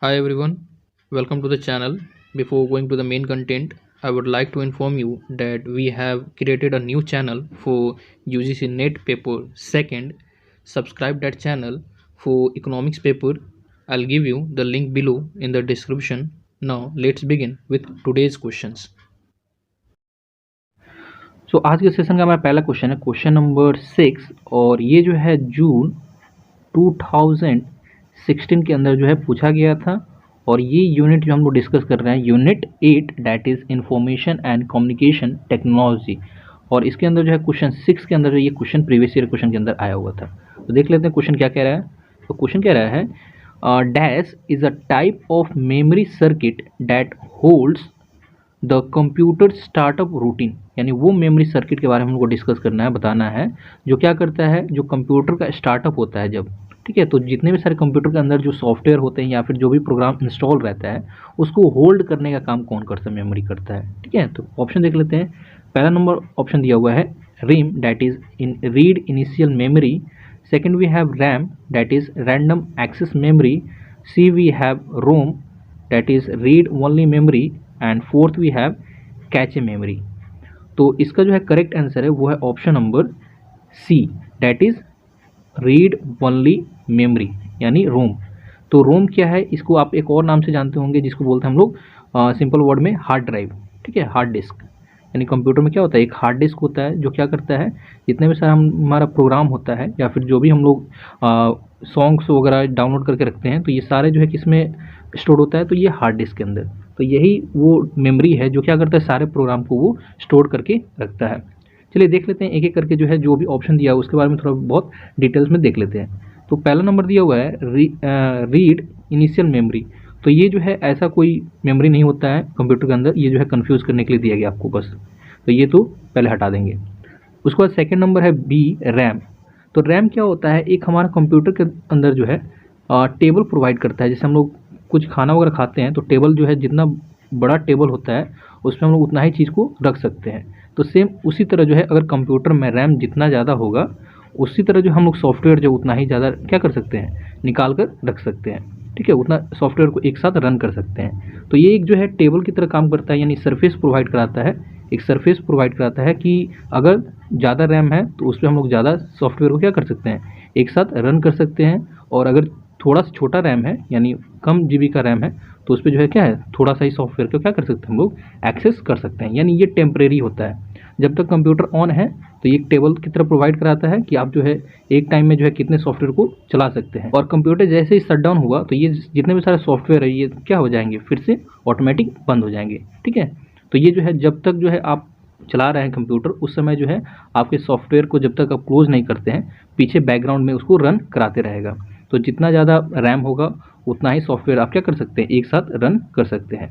Hi everyone, welcome to the channel. Before going to the main content, I would like to inform you that we have created a new channel for UGC NET paper second. Subscribe that channel for economics paper. I'll give you the link below in the description. Now let's begin with today's questions. आज के session का हमारा पहला question है question number 6 और ये जो है जून 2016 के अंदर जो है पूछा गया था। और ये यूनिट जो हम लोग डिस्कस कर रहे हैं unit 8 that is information and communication technology. और इसके अंदर जो है क्वेश्चन 6 के अंदर जो ये क्वेश्चन प्रीवियस ईयर क्वेश्चन के अंदर आया हुआ था। तो देख लेते हैं क्वेश्चन क्या कह रहा है। तो क्वेश्चन कह रहा है dash is a type of memory circuit that holds the computer startup routine, यानी वो मेमोरी सर्किट के बारे में हमको डिस्कस करना है, बताना है जो क्या करता है, जो कंप्यूटर का स्टार्टअप होता है जब, ठीक है। तो जितने भी सारे कंप्यूटर के अंदर जो सॉफ्टवेयर होते हैं या फिर जो भी प्रोग्राम इंस्टॉल रहता है उसको होल्ड करने का काम कौन करता है, मेमोरी करता है, ठीक है। तो ऑप्शन देख लेते हैं। पहला नंबर ऑप्शन दिया हुआ है RIM that is in read initial memory. Second we have RAM that is random access memory. C we have ROM that is read only memory and fourth we have cache memory. तो इसका जो है correct answer है वो है option number C that is read only memory यानी ROM. तो रोम क्या है, इसको आप एक और नाम से जानते होंगे जिसको बोलते हैं हम लोग सिंपल वर्ड में हार्ड ड्राइव, ठीक है, हार्ड डिस्क। यानी कंप्यूटर में क्या होता है, एक हार्ड डिस्क होता है जो क्या करता है, जितने भी सारा हमारा प्रोग्राम होता है या फिर जो भी हम लोग सॉन्ग्स वगैरह डाउनलोड करके रखते हैं तो ये सारे जो है किस में स्टोर होता है, तो ये हार्ड डिस्क के अंदर। तो यही वो मेमोरी है जो क्या करता है, सारे प्रोग्राम को वो स्टोर करके रखता है। चलिए देख लेते हैं एक एक करके जो है जो भी ऑप्शन दिया है उसके बारे में थोड़ा बहुत डिटेल्स में देख लेते हैं। तो पहला नंबर दिया हुआ है रीड इनिशियल मेमोरी। तो ये जो है ऐसा कोई मेमोरी नहीं होता है कंप्यूटर के अंदर, ये जो है कंफ्यूज करने के लिए दिया गया आपको बस। तो ये तो पहले हटा देंगे। उसके बाद सेकेंड नंबर है बी रैम। तो रैम क्या होता है, एक हमारा कंप्यूटर के अंदर जो है टेबल प्रोवाइड करता है। जैसे हम लोग कुछ खाना वगैरह खाते हैं तो टेबल जो है जितना बड़ा टेबल होता है उसमें हम लोग उतना ही चीज़ को रख सकते हैं। तो सेम उसी तरह जो है अगर कंप्यूटर में रैम जितना ज़्यादा होगा उसी तरह जो हम लोग सॉफ्टवेयर जो उतना ही ज़्यादा क्या कर सकते हैं, निकाल कर रख सकते हैं, ठीक है, उतना सॉफ्टवेयर को एक साथ रन कर सकते हैं। तो ये एक जो है टेबल की तरह काम करता है, यानी सरफेस प्रोवाइड कराता है, एक सरफेस प्रोवाइड कराता है कि अगर ज़्यादा रैम है तो उस पर हम लोग ज़्यादा सॉफ्टवेयर को क्या कर सकते हैं, एक साथ रन कर सकते हैं। और अगर थोड़ा सा छोटा रैम है यानी कम जीबी का रैम है तो उस पर जो है क्या है, थोड़ा सा ही सॉफ्टवेयर को क्या कर सकते हैं हम लोग एक्सेस कर सकते हैं। यानी ये टेम्परेरी होता है, जब तक कंप्यूटर ऑन है तो ये एक टेबल की तरह प्रोवाइड कराता है कि आप जो है एक टाइम में जो है कितने सॉफ्टवेयर को चला सकते हैं। और कंप्यूटर जैसे ही शट डाउन हुआ तो ये जितने भी सारे सॉफ्टवेयर है ये क्या हो जाएंगे, फिर से ऑटोमेटिक बंद हो जाएंगे, ठीक है। तो ये जो है जब तक जो है आप चला रहे हैं कंप्यूटर उस समय जो है आपके सॉफ्टवेयर को जब तक आप क्लोज नहीं करते हैं पीछे बैकग्राउंड में उसको रन कराते रहेगा। तो जितना ज़्यादा रैम होगा उतना ही सॉफ्टवेयर आप क्या कर सकते हैं, एक साथ रन कर सकते हैं।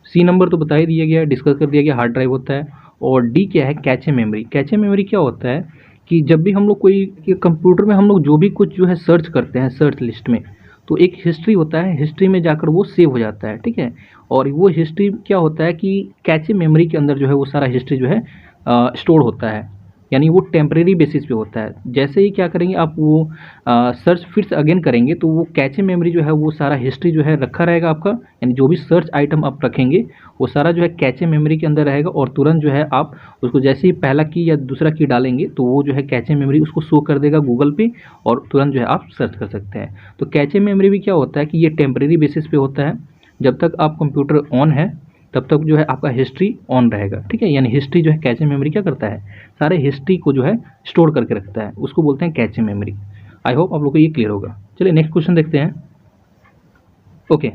सी नंबर तो बता ही दिया गया है, डिस्कस कर दिया गया, हार्ड ड्राइव होता है। और डी क्या है, कैचे मेमोरी। कैचे मेमोरी क्या होता है कि जब भी हम लोग कोई कंप्यूटर में हम लोग जो भी कुछ जो है सर्च करते हैं सर्च लिस्ट में, तो एक हिस्ट्री होता है, हिस्ट्री में जाकर वो सेव हो जाता है, ठीक है। और वो हिस्ट्री क्या होता है कि कैचे मेमोरी के अंदर जो है वो सारा हिस्ट्री जो है स्टोर होता है, यानी वो टेम्परेरी बेसिस पे होता है। जैसे ही क्या करेंगे आप वो सर्च फिर से अगेन करेंगे तो वो कैचे मेमोरी जो है वो सारा हिस्ट्री जो है रखा रहेगा आपका, यानी जो भी सर्च आइटम आप रखेंगे वो सारा जो है कैचे मेमोरी के अंदर रहेगा। और तुरंत जो है आप उसको जैसे ही पहला की या दूसरा की डालेंगे तो वो जो है कैचे मेमोरी उसको शो कर देगा गूगल पे और तुरंत जो है आप सर्च कर सकते हैं। तो कैचे मेमोरी भी क्या होता है कि ये टेम्परेरी बेसिस पे होता है, जब तक आप कंप्यूटर ऑन है तब तक जो है आपका हिस्ट्री ऑन रहेगा, ठीक है। यानी हिस्ट्री जो है कैचे मेमोरी क्या करता है, सारे हिस्ट्री को जो है स्टोर करके रखता है, उसको बोलते हैं कैचे मेमोरी। आई होप आप लोग को ये क्लियर होगा। चलिए नेक्स्ट क्वेश्चन देखते हैं। Okay,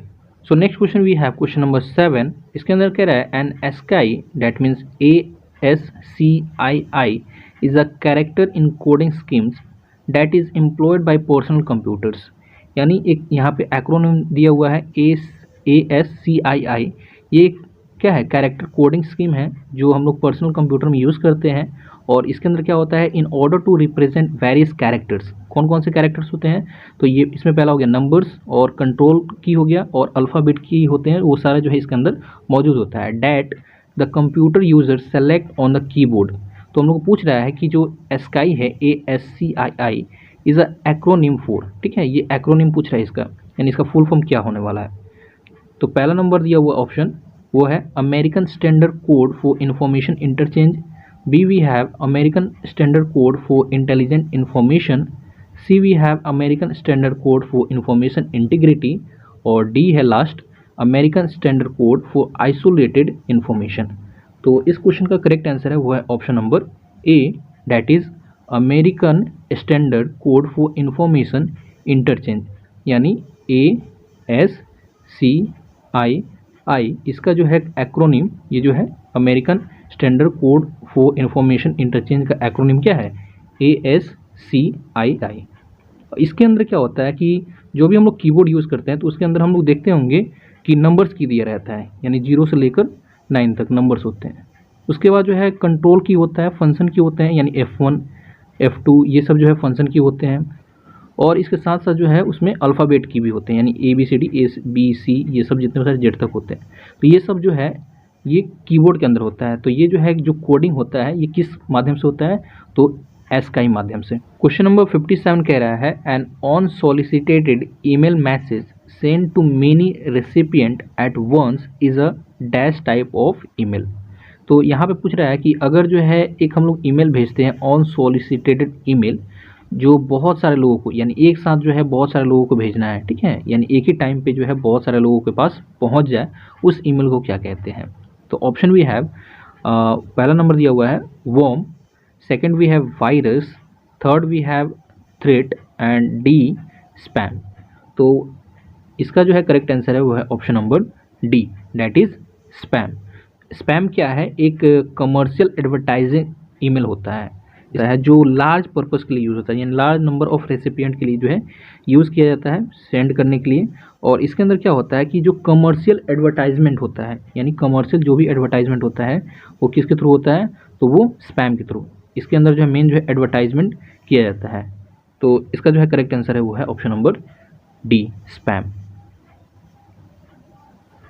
so next question we have question number 7। इसके अंदर कह रहा है an ASCII that means ASCII is a character encoding schemes that is employed by personal computers. यानी एक यहाँ पे एक्रोनिम दिया हुआ है ASCII। ये क्या है, कैरेक्टर कोडिंग स्कीम है जो हम लोग पर्सनल कंप्यूटर में यूज़ करते हैं। और इसके अंदर क्या होता है, in order to represent various characters. कौन कौन से कैरेक्टर्स होते हैं, तो ये इसमें पहला हो गया नंबर्स और कंट्रोल की हो गया और अल्फ़ाबेट की होते हैं, वो सारा जो है इसके अंदर मौजूद होता है। That the computer user select on the keyboard. तो हम लोग को पूछ रहा है कि जो एस्काई है ASCII is a acronym for, ठीक है, ये एक्रोनिम पूछ रहा है इसका, यानी इसका फुल फॉर्म क्या होने वाला है। तो पहला नंबर दिया हुआ ऑप्शन वो है American standard code for information interchange, B we have American standard code for intelligent information, C we have American standard code for information integrity, और डी है last American standard code for isolated information. तो इस question का correct answer है वो है option number A, that is American standard code for information interchange, यानी ASCII इसका जो है एक्रोनिम, ये जो है American standard code for information interchange का एक्रोनिम क्या है, ASCII। इसके अंदर क्या होता है कि जो भी हम लोग कीबोर्ड यूज़ करते हैं तो उसके अंदर हम लोग देखते होंगे कि नंबर्स की दिया रहता है, यानी 0 से लेकर 9 तक नंबर्स होते हैं। उसके बाद जो है कंट्रोल की होता है, फंक्शन की होते हैं, यानी F1 F2 ये सब जो है फंक्शन की होते हैं, और इसके साथ साथ जो है उसमें अल्फ़ाबेट की भी होते हैं, यानी ABCD ABC ये सब जितने सारे जेड तक होते हैं। तो ये सब जो है ये कीबोर्ड के अंदर होता है। तो ये जो है जो कोडिंग होता है ये किस माध्यम से होता है, तो ASCII माध्यम से। क्वेश्चन नंबर 57 कह रहा है an unsolicited email message send to many recipient at once is a dash type of email. तो यहाँ पे पूछ रहा है कि अगर जो है एक हम लोग ईमेल भेजते हैं अनसॉलिसिटेटेड ईमेल, जो बहुत सारे लोगों को, यानी एक साथ जो है बहुत सारे लोगों को भेजना है, ठीक है, यानी एक ही टाइम पे जो है बहुत सारे लोगों के पास पहुंच जाए, उस ईमेल को क्या कहते हैं। तो ऑप्शन वी हैव, पहला नंबर दिया हुआ है worm, second we have virus, third we have threat and D spam. तो इसका जो है करेक्ट आंसर है वो है option number D, that is spam. Spam क्या है, एक कमर्शियल एडवर्टाइजिंग ईमेल होता है जो लार्ज पर्पस के लिए यूज़ होता है, यानी लार्ज नंबर ऑफ रेसिपिएंट के लिए जो है यूज़ किया जाता है सेंड करने के लिए। और इसके अंदर क्या होता है कि जो कमर्शियल एडवर्टाइजमेंट होता है, यानी कमर्शियल जो भी एडवर्टाइजमेंट होता है वो किसके थ्रू होता है, तो वो स्पैम के थ्रू, इसके अंदर जो है मेन जो है एडवर्टाइजमेंट किया जाता है। तो इसका जो है करेक्ट आंसर है वो है option number D, spam.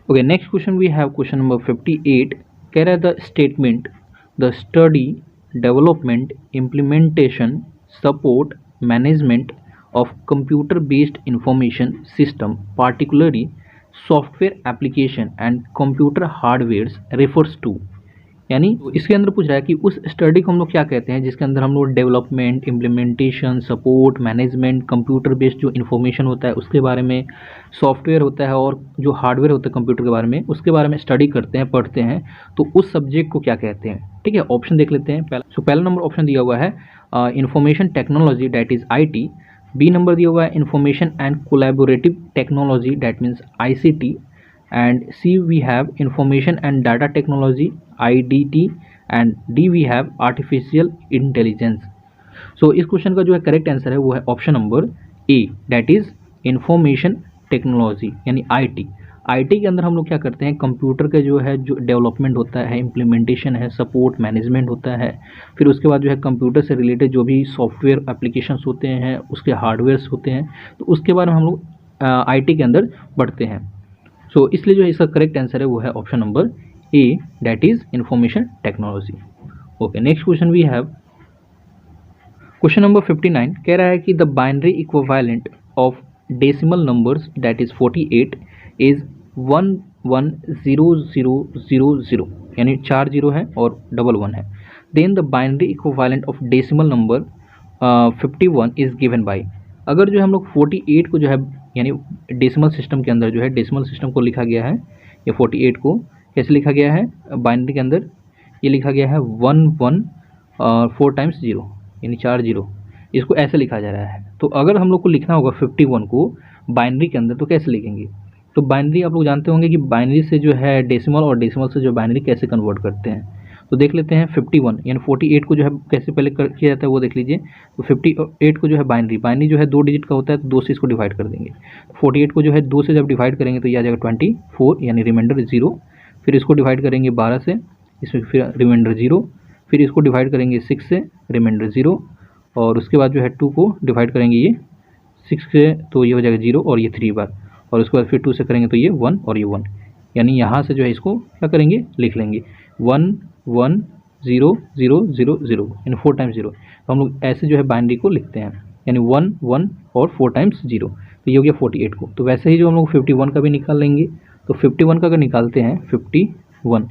Okay, next question we have question number 58 कह रहा है the statement the study development, implementation, support, management of computer-based information system, particularly software application and computer hardware refers to, यानी इसके अंदर पूछ रहा है कि उस स्टडी को हम लोग क्या कहते हैं जिसके अंदर हम लोग development, implementation, support, management, computer based जो इन्फॉर्मेशन होता है उसके बारे में, सॉफ्टवेयर होता है और जो हार्डवेयर होता है कंप्यूटर के बारे में उसके बारे में स्टडी करते हैं, पढ़ते हैं, तो उस सब्जेक्ट को क्या कहते हैं। ठीक है, ऑप्शन देख लेते हैं। पहला नंबर ऑप्शन दिया हुआ है information technology, that is IT। B number दिया हुआ है information and collaborative technology, that means ICT। and C we have information and data technology, IDT, and D we have artificial intelligence। so इस question का जो है correct answer है वो है option number A, that is information technology, यानी IT। IT के अंदर हम लोग क्या करते हैं, कंप्यूटर का जो है जो डेवलपमेंट होता है, इम्प्लीमेंटेशन है, सपोर्ट, मैनेजमेंट होता है, फिर उसके बाद जो है कंप्यूटर से रिलेटेड जो भी सॉफ्टवेयर एप्लीकेशंस होते हैं, उसके हार्डवेयर्स होते हैं, तो उसके बारे में हम लोग IT के अंदर बढ़ते हैं। सो इसलिए जो इसका करेक्ट आंसर है वो है option number A, that is information technology. Okay, next question we have question number 59 कह रहा है कि the binary equivalent of decimal numbers, that is 48 is 110000, यानी 4 जीरो है और 11 है। Then the binary equivalent of decimal number 51 is given by. अगर जो हम लोग 48 को जो है, यानी डेसिमल सिस्टम के अंदर जो है डेसिमल सिस्टम को लिखा गया है, ये 48 को कैसे लिखा गया है बाइनरी के अंदर, ये लिखा गया है 1 4 टाइम्स 0, यानी 4 जीरो, इसको ऐसे लिखा जा रहा है। तो अगर हम लोग को लिखना होगा 51 को बाइनरी के अंदर तो कैसे लिखेंगे, तो बाइनरी आप लोग जानते होंगे कि बाइनरी से जो है डेसिमल और डेसिमल से जो बाइनरी कैसे कन्वर्ट करते हैं। तो देख लेते हैं 51 यानी 48 को जो है कैसे पहले किया जाता है वो देख लीजिए। तो 58 को जो है बाइनरी जो है 2 डिजिट का होता है, तो 2 से इसको डिवाइड कर देंगे। 48 को जो है 2 से जब डिवाइड करेंगे तो ये आ जाएगा 24, यानी रिमाइंडर 0। फिर इसको डिवाइड करेंगे 12 से, इसमें फिर रिमाइंडर 0। फिर इसको डिवाइड करेंगे 6 से, रिमाइंडर 0। और उसके बाद जो है 2 को डिवाइड करेंगे ये 6 से, तो ये हो जाएगा 0 और ये 3 बार। और उसके बाद फिर 2 से करेंगे तो ये 1 और ये 1, यानी यहाँ से जो है इसको क्या करेंगे लिख लेंगे 1 1 0 0 0 0, यानी 4 टाइम्स 0। तो हम लोग ऐसे जो है बाइनरी को लिखते हैं, यानी 1 1 और 4 टाइम्स 0, तो ये हो गया 48 को। तो वैसे ही जो हम लोग 51 का भी निकाल लेंगे, तो 51 का अगर निकालते हैं 51,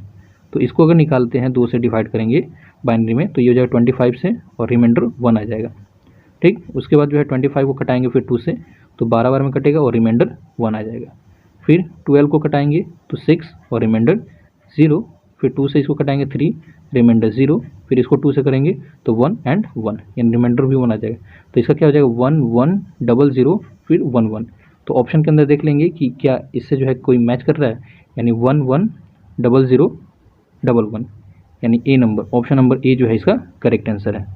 तो इसको अगर निकालते हैं 2 से डिवाइड करेंगे बाइनरी में, तो ये हो जाएगा 25 से और रिमाइंडर 1 आ जाएगा। ठीक, उसके बाद जो है 25 को कटाएंगे फिर 2 से, तो 12 बार में कटेगा और रिमाइंडर 1 आ जाएगा। फिर 12 को कटाएंगे तो 6 और रिमाइंडर 0, फिर 2 से इसको कटाएंगे 3, रिमाइंडर 0, फिर इसको 2 से करेंगे तो 1 और 1, यानी रिमाइंडर भी 1 आ जाएगा। तो इसका क्या हो जाएगा 1 1 0 0 फिर 1 1। तो ऑप्शन के अंदर देख लेंगे कि क्या इससे जो है कोई मैच कर रहा है, यानी 1 1 0 0 1 1, यानी ए नंबर, ऑप्शन नंबर ए जो है इसका करेक्ट आंसर है।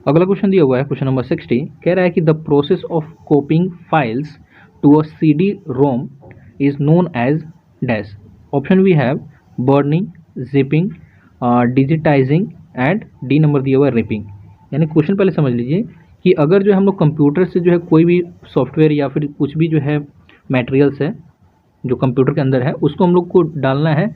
अगला क्वेश्चन दिया हुआ है क्वेश्चन नंबर 60, कह रहा है कि the process of copying files to a CD ROM is known as dash. Option we have burning, zipping, digitizing and D number दिया हुआ है रिपिंग। यानी क्वेश्चन पहले समझ लीजिए कि अगर जो है हम लोग कंप्यूटर से जो है कोई भी सॉफ्टवेयर या फिर कुछ भी जो है मटेरियल्स है जो कंप्यूटर के अंदर है, उसको हम लोग को डालना है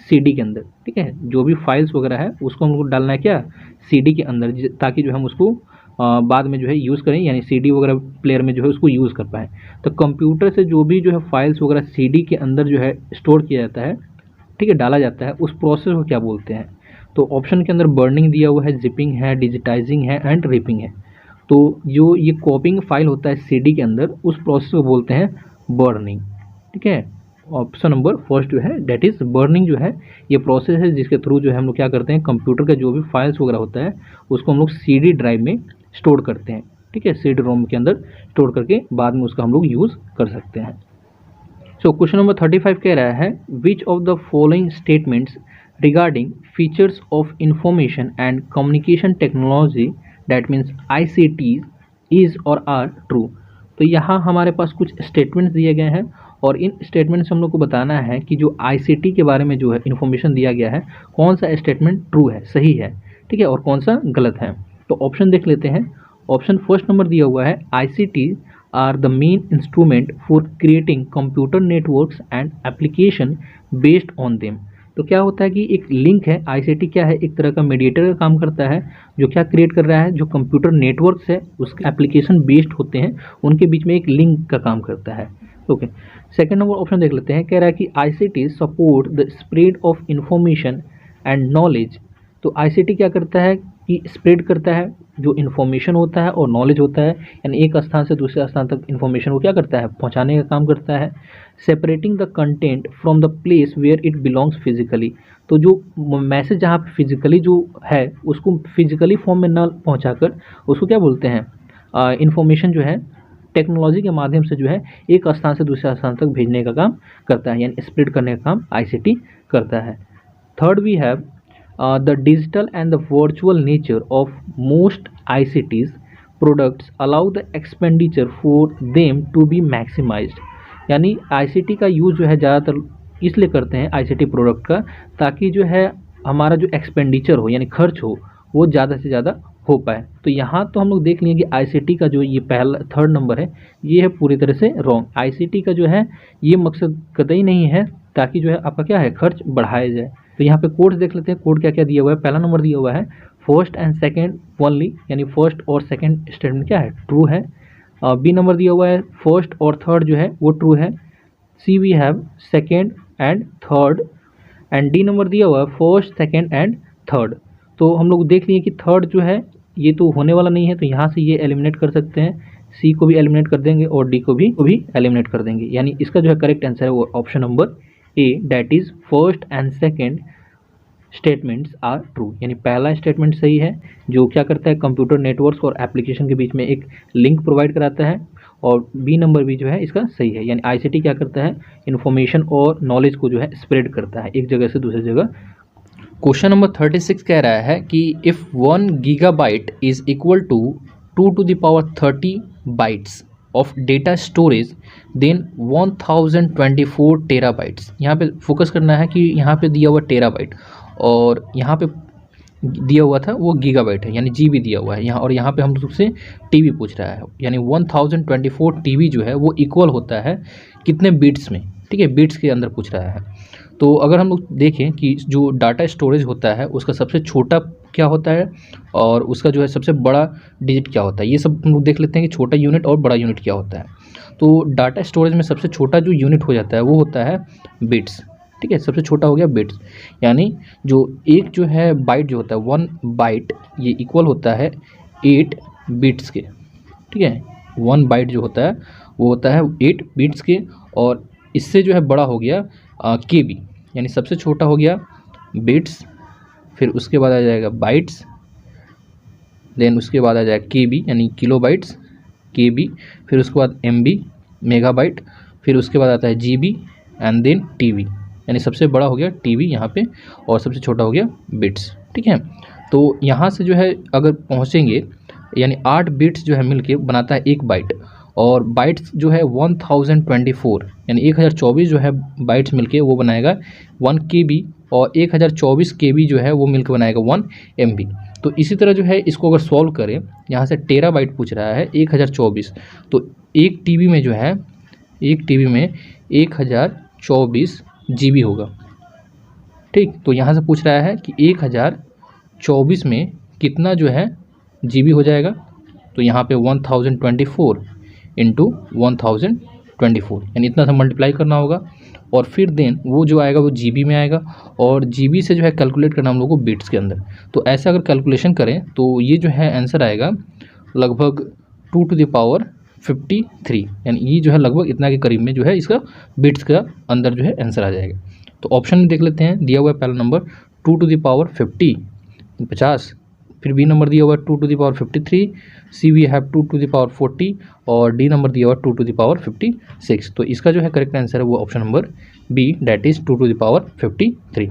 CD के अंदर। ठीक है, जो भी फाइल्स वगैरह है उसको हम लोग को डालना है क्या, CD के अंदर, ताकि जो हम उसको बाद में जो है यूज़ करें, यानी CD वगैरह प्लेयर में जो है उसको यूज़ कर पाएँ। तो कंप्यूटर से जो भी जो है फाइल्स वगैरह CD के अंदर जो है स्टोर किया जाता है, ठीक है, डाला जाता है, उस प्रोसेस को क्या बोलते हैं। तो ऑप्शन के अंदर बर्निंग दिया हुआ है, जिपिंग है, डिजिटाइजिंग है एंड रिपिंग है। तो जो ये कॉपिंग फाइल होता है CD के अंदर, उस प्रोसेस को बोलते हैं बर्निंग। ठीक है, ऑप्शन नंबर फर्स्ट जो है डेट इज़ बर्निंग जो है ये प्रोसेस है जिसके थ्रू जो है हम लोग क्या करते हैं, कंप्यूटर का जो भी फाइल्स वगैरह होता है उसको हम लोग CD ड्राइव में स्टोर करते हैं। ठीक है, CD ROM के अंदर स्टोर करके बाद में उसका हम लोग यूज़ कर सकते हैं। सो क्वेश्चन नंबर 35 कह रहा है which of the following statements regarding features of information and communication technology that means ICT is और आर ट्रू। तो यहाँ हमारे पास कुछ स्टेटमेंट्स दिए गए हैं और इन स्टेटमेंट से हम लोग को बताना है कि जो ICT के बारे में जो है इन्फॉर्मेशन दिया गया है, कौन सा स्टेटमेंट ट्रू है, सही है, ठीक है, और कौन सा गलत है। तो ऑप्शन देख लेते हैं। ऑप्शन फर्स्ट नंबर दिया हुआ है ICT are the main instrument for creating computer networks and application based on them. तो क्या होता है कि एक लिंक है, ICT क्या है, एक तरह का मीडिएटर का काम करता है, जो क्या क्रिएट कर रहा है, जो कंप्यूटर नेटवर्क्स है उसके एप्लीकेशन बेस्ड होते हैं उनके बीच में एक लिंक का काम करता है। ओके, सेकेंड नंबर ऑप्शन देख लेते हैं। कह रहा है कि ICT support the spread of information and knowledge. तो ICT क्या करता है कि स्प्रेड करता है जो इन्फॉर्मेशन होता है और नॉलेज होता है, यानी एक स्थान से दूसरे स्थान तक इन्फॉर्मेशन को क्या करता है, पहुंचाने का काम करता है। Separating the content from the place where it belongs physically. तो जो मैसेज जहाँ पे फिजिकली जो है उसको फिजिकली फॉर्म में न पहुँचाकर उसको क्या बोलते हैं, इन्फॉर्मेशन जो है टेक्नोलॉजी के माध्यम से जो है एक स्थान से दूसरे स्थान तक भेजने का काम करता है, यानी स्प्रेड करने का काम ICT करता है। Third we have the digital and the virtual nature of most ICTs products allow the expenditure for them to be maximized. यानी ICT का यूज़ जो है ज़्यादातर इसलिए करते हैं ICT प्रोडक्ट का, ताकि जो है हमारा जो एक्सपेंडिचर हो यानी खर्च हो वो ज़्यादा से ज़्यादा हो पाए। तो यहाँ तो हम लोग देख लिए कि ICT का जो ये पहला थर्ड नंबर है ये है पूरी तरह से रॉन्ग। ICT का जो है ये मकसद कतई नहीं है ताकि जो है आपका क्या है खर्च बढ़ाया जाए। तो यहाँ पे कोड्स देख लेते हैं, कोड क्या क्या दिया हुआ है। पहला नंबर दिया हुआ है फर्स्ट एंड सेकेंड ओनली, यानी फर्स्ट और सेकेंड स्टेटमेंट क्या है, ट्रू है। बी नंबर दिया हुआ है फर्स्ट और थर्ड जो है वो ट्रू है। C we have second and third, and D number दिया हुआ है फर्स्ट सेकेंड एंड थर्ड। तो हम लोग देख लिए कि थर्ड जो है ये तो होने वाला नहीं है, तो यहाँ से ये एलिमिनेट कर सकते हैं, सी को भी एलिमिनेट कर देंगे और डी को भी एलिमिनेट कर देंगे। यानी इसका जो है करेक्ट आंसर है वो option number A, that is first and second statements are true. यानी पहला स्टेटमेंट सही है जो क्या करता है कंप्यूटर नेटवर्क्स और एप्लीकेशन के बीच में एक लिंक प्रोवाइड कराता है, और बी नंबर भी जो है इसका सही है। यानी ICT क्या करता है, इन्फॉर्मेशन और नॉलेज को जो है स्प्रेड करता है एक जगह से दूसरी जगह। क्वेश्चन नंबर 36 कह रहा है कि if 1 GB is equal to 2 to the power 30 bytes of data storage then 1024 terabytes. यहाँ पे फोकस करना है कि यहाँ पे दिया हुआ टेराबाइट और यहाँ पे दिया हुआ था वो गीगाबाइट है, यानी GB दिया हुआ है यहाँ, और यहाँ पे हम लोग से TB पूछ रहा है। यानी 1024 TB जो है वो इक्वल होता है कितने बिट्स में, ठीक है, बिट्स के अंदर पूछ रहा है। तो अगर हम लोग देखें कि जो डाटा स्टोरेज होता है उसका सबसे छोटा क्या होता है और उसका जो है सबसे बड़ा डिजिट क्या होता है, ये सब हम लोग देख लेते हैं कि छोटा यूनिट और बड़ा यूनिट क्या होता है। तो डाटा स्टोरेज में सबसे छोटा जो यूनिट हो जाता है वो होता है बिट्स, ठीक है, सबसे छोटा हो गया बिट्स। यानी जो एक जो है बाइट जो होता है 1 बाइट, ये इक्वल होता है 8 बिट्स के, ठीक है। 1 बाइट जो होता है वो होता है 8 बिट्स के, और इससे जो है बड़ा हो गया केबी, यानी सबसे छोटा हो गया बिट्स, फिर उसके बाद आ जाएगा बाइट्स, देन उसके बाद आ जाएगा केबी यानी किलो बाइट्स, केबी, फिर उसके बाद एमबी मेगाबाइट, फिर उसके बाद आता है जीबी एंड देन टीबी, यानी सबसे बड़ा हो गया टीबी यहाँ पे और सबसे छोटा हो गया बिट्स, ठीक है। तो यहाँ से जो है अगर पहुँचेंगे, यानी 8 बिट्स जो है मिलके बनाता है 1 बाइट, और बाइट्स जो है 1024 यानी 1024 जो है बाइट्स मिलके वो बनाएगा 1 केबी, और 1024 केबी जो है वो मिलकर बनाएगा 1 एमबी। तो इसी तरह जो है इसको अगर सॉल्व करें, यहाँ से टेराबाइट पूछ रहा है 1024, तो एक टीबी में जो है, एक टीबी में 1024 जीबी होगा, ठीक। तो यहाँ से पूछ रहा है कि 1024 में कितना जो है जीबी हो जाएगा, तो यहाँ पे 1024 इंटू 1024 यानी इतना सा मल्टीप्लाई करना होगा, और फिर देन वो जो आएगा वो जीबी में आएगा, और जीबी से जो है कैलकुलेट करना हम लोग को बिट्स के अंदर। तो ऐसा अगर कैलकुलेशन करें तो ये जो है आंसर आएगा लगभग 2 टू द पावर 53, यानी ये जो है लगभग इतना के करीब में जो है इसका बिट्स का अंदर जो है आंसर आ जाएगा। तो ऑप्शन में देख लेते हैं, दिया हुआ है पहला नंबर 2 टू द पावर 50, फिर बी नंबर दिया हुआ है 2 to the power 53, C we have 2 to the power 40, और डी नंबर दिया हुआ है 2 टू द पावर 56। तो इसका जो है करेक्ट आंसर है वो option number B, that is 2 to the power 53।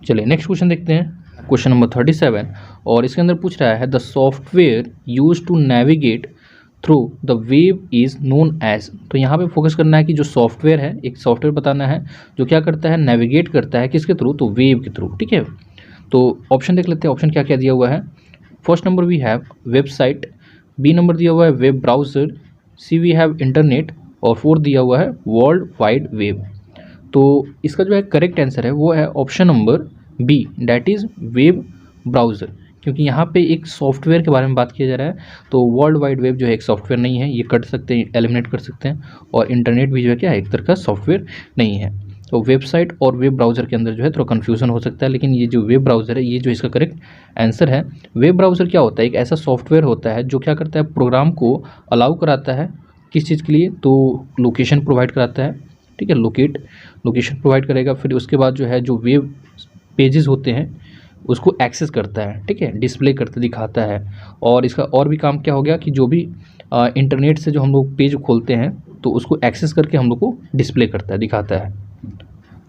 चलिए नेक्स्ट क्वेश्चन देखते हैं, क्वेश्चन नंबर 37, और इसके अंदर पूछ रहा है the software use to navigate through the web is known as. तो यहाँ पे फोकस करना है कि जो सॉफ्टवेयर है, एक सॉफ्टवेयर बताना है जो क्या करता है, नेविगेट करता है किसके थ्रू, तो वेव के थ्रू, ठीक है। तो ऑप्शन देख लेते हैं, ऑप्शन क्या क्या दिया हुआ है। First number we have website, B number दिया हुआ है web browser, C we have internet, और फोर्थ दिया हुआ है वर्ल्ड वाइड वेब। तो इसका जो है करेक्ट आंसर है वो है option number B, that is web browser, क्योंकि यहाँ पे एक सॉफ्टवेयर के बारे में बात किया जा रहा है। तो वर्ल्ड वाइड वेब जो है एक सॉफ्टवेयर नहीं है, ये कट सकते हैं, एलिमिनेट कर सकते हैं, और इंटरनेट भी जो है क्या है एक तरह का सॉफ्टवेयर नहीं है। तो वेबसाइट और वेब ब्राउज़र के अंदर जो है थोड़ा कन्फ्यूजन हो सकता है, लेकिन ये जो वेब ब्राउज़र है ये जो इसका करेक्ट आंसर है। वेब ब्राउज़र क्या होता है, एक ऐसा सॉफ्टवेयर होता है जो क्या करता है, प्रोग्राम को अलाउ कराता है किस चीज़ के लिए, तो लोकेशन प्रोवाइड कराता है, ठीक है, लोकेशन प्रोवाइड करेगा, फिर उसके बाद जो है जो वेब पेजेस होते हैं उसको एक्सेस करता है, ठीक है, डिस्प्ले करते दिखाता है। और इसका और भी काम क्या हो गया कि जो भी इंटरनेट से जो हम लोग पेज खोलते हैं तो उसको एक्सेस करके हम लोग को डिस्प्ले करता है, दिखाता है।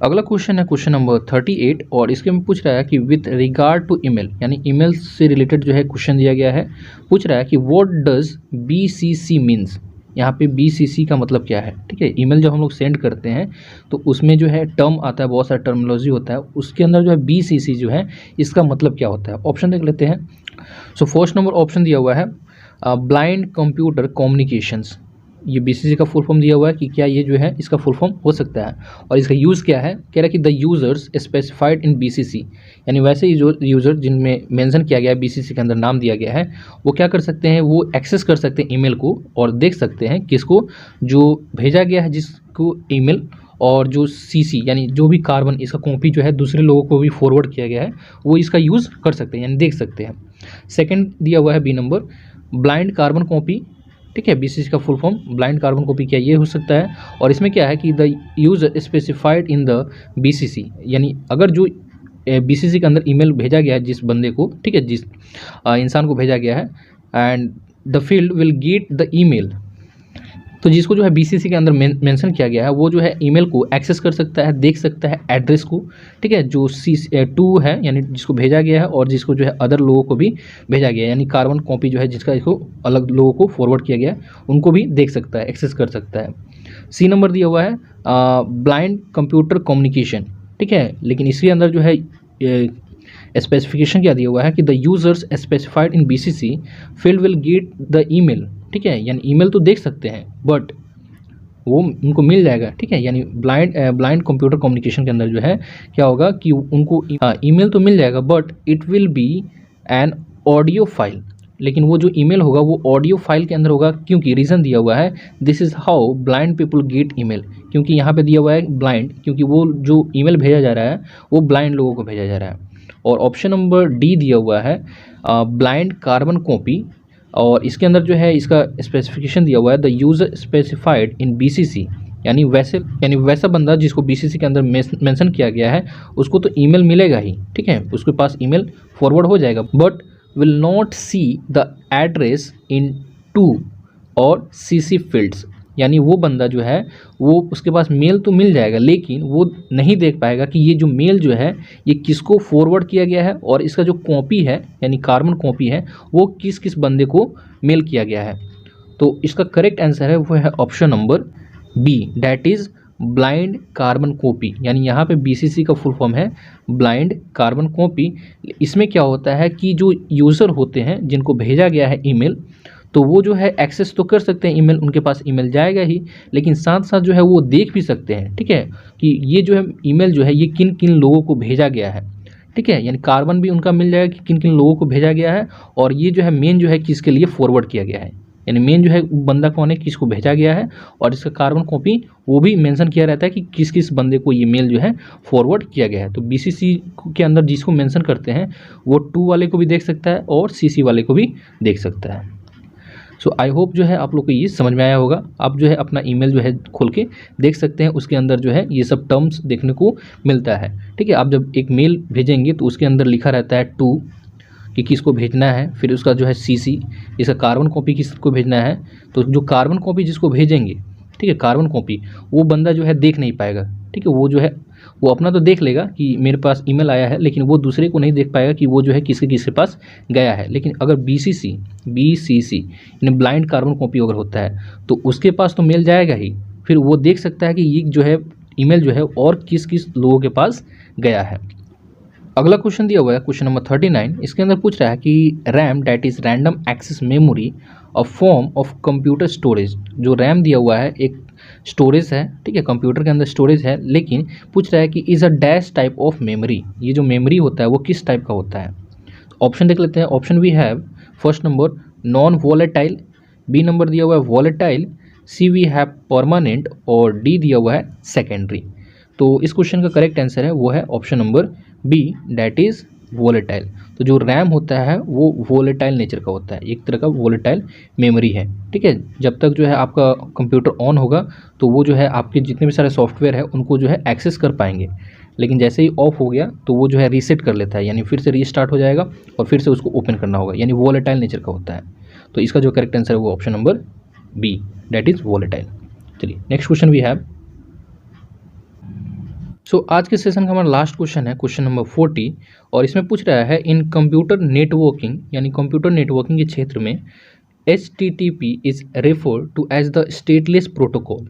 अगला क्वेश्चन है क्वेश्चन नंबर 38, और इसके में पूछ रहा है कि विथ रिगार्ड टू ईमेल, यानी ईमेल से रिलेटेड जो है क्वेश्चन दिया गया है। पूछ रहा है कि व्हाट डज BCC मीन्स, यहाँ पे BCC का मतलब क्या है, ठीक है। ईमेल जब हम लोग सेंड करते हैं तो उसमें जो है टर्म आता है, बहुत सारा टर्मिनोलॉजी होता है, उसके अंदर जो है BCC जो है इसका मतलब क्या होता है। ऑप्शन देख लेते हैं। सो फर्स्ट नंबर ऑप्शन दिया हुआ है ब्लाइंड कंप्यूटर कम्युनिकेशंस, ये BCC का फुल फॉर्म दिया हुआ है कि क्या ये जो है इसका फुल फॉर्म हो सकता है, और इसका यूज़ क्या है, कह रहा है कि the users specified in BCC, यानी वैसे ही जो यूज़र जिनमें मेंशन किया गया है BCC के अंदर नाम दिया गया है, वो क्या कर सकते हैं, वो एक्सेस कर सकते हैं ईमेल को और देख सकते हैं किसको, जो भेजा गया है जिसको ईमेल, और जो CC यानी जो भी कार्बन इसका कॉपी जो है दूसरे लोगों को भी फॉरवर्ड किया गया है वो इसका यूज़ कर सकते हैं, यानी देख सकते हैं। सेकेंड दिया हुआ है B number blind carbon copy, ठीक है, BCC का full form blind carbon copy क्या ये हो सकता है, और इसमें क्या है कि the user specified in the BCC, यानी अगर जो BCC के अंदर ईमेल भेजा गया है जिस बंदे को, ठीक है, जिस इंसान को भेजा गया है, and the field will get the email, तो जिसको जो है BCC के अंदर मेंशन किया गया है वो जो है ईमेल को एक्सेस कर सकता है, देख सकता है एड्रेस को, ठीक है, जो C2 है यानी जिसको भेजा गया है, और जिसको जो है अदर लोगों को भी भेजा गया है, यानी कार्बन कॉपी जो है जिसका इसको अलग लोगों को फॉरवर्ड किया गया है उनको भी देख सकता है, एक्सेस कर सकता है। सी नंबर दिया हुआ है ब्लाइंड कंप्यूटर कम्युनिकेशन, ठीक है, लेकिन इसके अंदर जो है स्पेसिफिकेशन क्या दिया हुआ है कि the users specified in BCC field will get the email, ठीक है, यानी ईमेल तो देख सकते हैं बट वो उनको मिल जाएगा, ठीक है। यानी ब्लाइंड कंप्यूटर कम्युनिकेशन के अंदर जो है क्या होगा कि उनको ईमेल तो मिल जाएगा but it will be an audio file, लेकिन वो जो ईमेल होगा वो ऑडियो फाइल के अंदर होगा, क्योंकि रीज़न दिया हुआ है this is how blind people get email, क्योंकि यहाँ पे दिया हुआ है ब्लाइंड, क्योंकि वो जो ईमेल भेजा जा रहा है वो ब्लाइंड लोगों को भेजा जा रहा है। और ऑप्शन नंबर डी दिया हुआ है ब्लाइंड कार्बन कॉपी, और इसके अंदर जो है इसका स्पेसिफिकेशन दिया हुआ है the user specified in BCC, यानी वैसा बंदा जिसको बीसीसी के अंदर मेंशन किया गया है उसको तो ईमेल मिलेगा ही, ठीक है, उसके पास ईमेल फॉरवर्ड हो जाएगा, but will not see the address in to और सीसी फील्ड्स, यानी वो बंदा जो है वो उसके पास मेल तो मिल जाएगा लेकिन वो नहीं देख पाएगा कि ये जो मेल जो है ये किसको फॉरवर्ड किया गया है और इसका जो कॉपी है यानी कार्बन कॉपी है वो किस किस बंदे को मेल किया गया है। तो इसका करेक्ट आंसर है वो है option number B, that is blind carbon copy, यानी यहाँ पे बीसीसी का फुल फॉर्म है ब्लाइंड कार्बन कॉपी। इसमें क्या होता है कि जो यूज़र होते हैं जिनको भेजा गया है ईमेल, तो वो जो है एक्सेस तो कर सकते हैं ईमेल, उनके पास ईमेल जाएगा ही, लेकिन साथ साथ जो है वो देख भी सकते हैं, ठीक है, कि ये जो है ईमेल जो है ये किन किन लोगों को भेजा गया है, ठीक है, यानी कार्बन भी उनका मिल जाएगा कि किन किन लोगों को भेजा गया है, और ये जो है मेन जो है किसके लिए फॉरवर्ड किया गया है, यानी मेन जो है बंदा कौन है, किसको भेजा गया है, और इसका कार्बन कॉपी वो भी मेंशन किया रहता है कि किस किस बंदे को ये मेल जो है फॉरवर्ड किया गया है। तो बीसीसी के अंदर जिसको मेंशन करते हैं वो 2 वाले को भी देख सकता है और सीसी वाले को भी देख सकता है। सो आई होप जो है आप लोग को ये समझ में आया होगा। आप जो है अपना ईमेल जो है खोल के देख सकते हैं, उसके अंदर जो है ये सब टर्म्स देखने को मिलता है, ठीक है। आप जब एक मेल भेजेंगे तो उसके अंदर लिखा रहता है टू कि किसको भेजना है, फिर उसका जो है सीसी, इसका कार्बन कॉपी किसको भेजना है, तो जो कार्बन कॉपी जिसको भेजेंगे, ठीक है, कार्बन कॉपी वो बंदा जो है देख नहीं पाएगा, ठीक है, वो जो है वो अपना तो देख लेगा कि मेरे पास ईमेल आया है, लेकिन वो दूसरे को नहीं देख पाएगा कि वो जो है किसके पास गया है। लेकिन अगर बीसीसी यानी ब्लाइंड कार्बन कॉपी अगर होता है तो उसके पास तो मेल जाएगा ही, फिर वो देख सकता है कि ये जो है ईमेल जो है और किस किस लोगों के पास गया है। अगला क्वेश्चन दिया हुआ है क्वेश्चन नंबर 39। इसके अंदर पूछ रहा है कि RAM that is random access memory a form of computer storage, जो रैम दिया हुआ है एक स्टोरेज है, ठीक है, कंप्यूटर के अंदर स्टोरेज है, लेकिन पूछ रहा है कि is a dash type of memory, ये जो मेमोरी होता है वो किस टाइप का होता है। ऑप्शन देख लेते हैं। Option we have first number non volatile, B number दिया हुआ है volatile, C we have permanent, और डी दिया हुआ है सेकेंडरी। तो इस क्वेश्चन का करेक्ट आंसर है वो है option number B, that is volatile. तो जो रैम होता है वो वॉलेटाइल नेचर का होता है, एक तरह का वॉलेटाइल मेमोरी है, ठीक है। जब तक जो है आपका कंप्यूटर ऑन होगा तो वो जो है आपके जितने भी सारे सॉफ्टवेयर है उनको जो है एक्सेस कर पाएंगे, लेकिन जैसे ही ऑफ हो गया तो वो जो है रीसेट कर लेता है, यानी फिर से रीस्टार्ट हो जाएगा और फिर से उसको ओपन करना होगा, यानी वॉलेटाइल नेचर का होता है। तो इसका जो करेक्ट आंसर है वो option number B, that is volatile. चलिए next question we have. So आज के सेशन का हमारा लास्ट क्वेश्चन है क्वेश्चन नंबर 40, और इसमें पूछ रहा है इन कंप्यूटर नेटवर्किंग, यानी कंप्यूटर नेटवर्किंग के क्षेत्र में HTTP is refer to as the stateless protocol.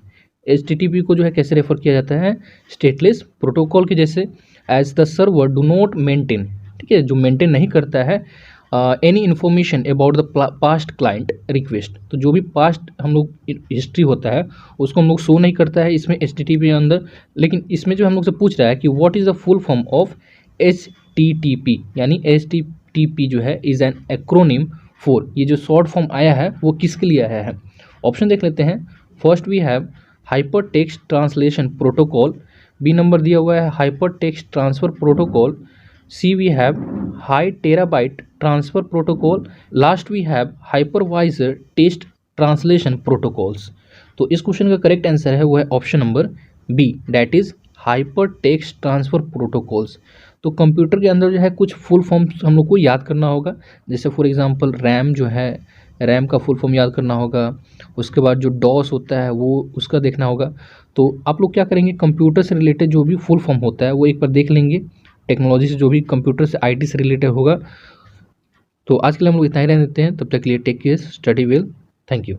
HTTP को जो है कैसे रेफर किया जाता है, स्टेटलेस प्रोटोकॉल के जैसे, as the server do not maintain, ठीक है, जो मेंटेन नहीं करता है any information about the past client request, तो जो भी पास्ट हम लोग हिस्ट्री होता है उसको हम लोग शो नहीं करता है इसमें HTTP के अंदर। लेकिन इसमें जो हम लोग से पूछ रहा है कि what is the full form of HTTP, यानी HTTP जो है इज़ एन एक्रोनिम फॉर, ये जो शॉर्ट फॉर्म आया है वो किसके लिए आया है। ऑप्शन देख लेते हैं। First we have hyper text translation protocol, B number दिया हुआ है hyper text transfer protocol, C we have high terabyte transfer protocol, last we have hypervisor text translation protocols. तो इस क्वेश्चन का करेक्ट आंसर है वो है option number B, that is hyper text transfer protocols. तो कंप्यूटर के अंदर जो है कुछ फुल फॉर्म्स हम लोग को याद करना होगा, जैसे फॉर एग्जांपल रैम जो है, रैम का फुल फॉर्म याद करना होगा, उसके बाद जो डॉस होता है वो उसका देखना होगा। तो आप लोग क्या करेंगे, कंप्यूटर से रिलेटेड जो भी फुल फॉर्म होता है वो एक बार देख लेंगे, टेक्नोलॉजी से जो भी कंप्यूटर से IT से रिलेटेड होगा। तो आज के लिए हम लोग इतना ही रहने देते हैं, तब तक के लिए take care, study well, thank you.